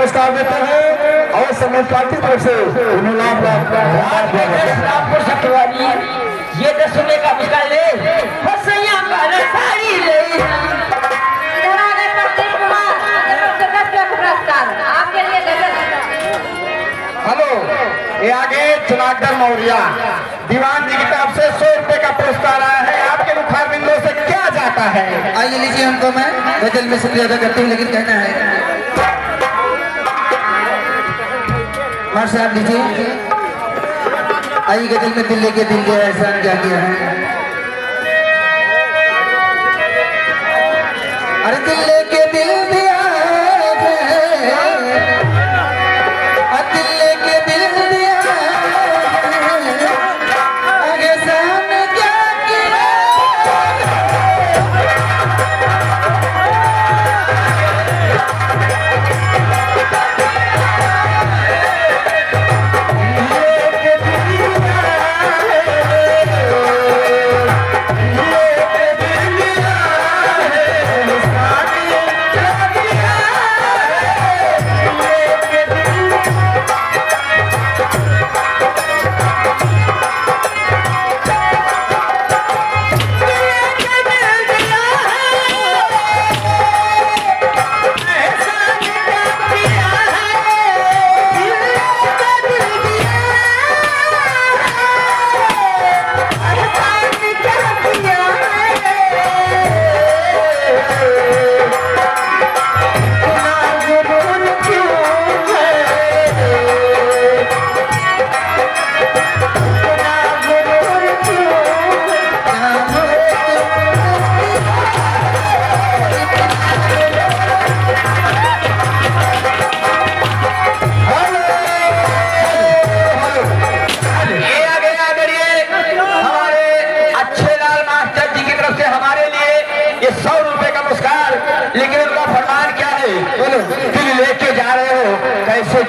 पुरस्कार देते हैं और समाज पार्टी की तरफ से उन्हें लाभ रामपुर सतवारी ये 10 रुपए का पुरस्कार ले हसैया का साड़ी ले आपके लिए हेलो ये आगे चुनाकर मौर्या दीवान जी की तरफ से 100 रुपए का पुरस्कार आया है। आपके मुखार बिंदु से क्या जाता है? आइए लीजिए, हमको मैं गजल में शुक्रिया अदा करती हूँ, लेकिन कहना है मार साहब लीजिए। आइए गजल में दिल लेके दिल गया एहसान क्या किया है। अरे दिल लेके दिल दिया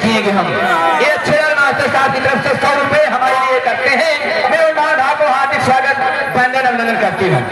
जिएंगे हम। ये अच्छे मास्टर साहब की तरफ से 100 रुपए हमारे लिए करते हैं। मैं उन महानुभावों को हार्दिक स्वागत वंदन अभिनंदन करती हूँ।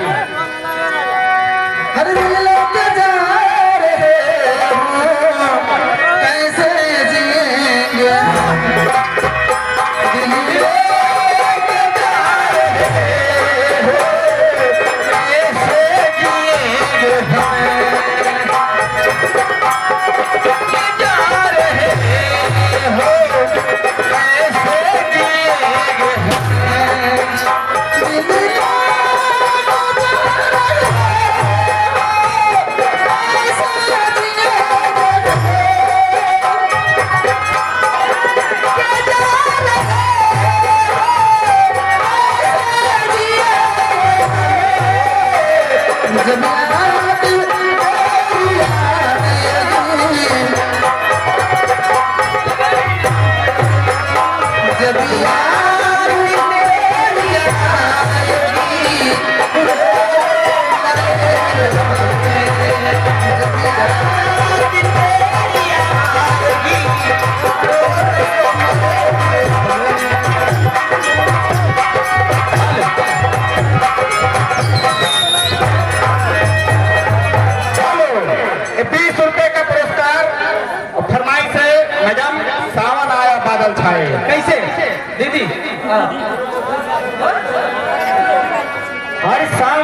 कैसे दीदी हर साल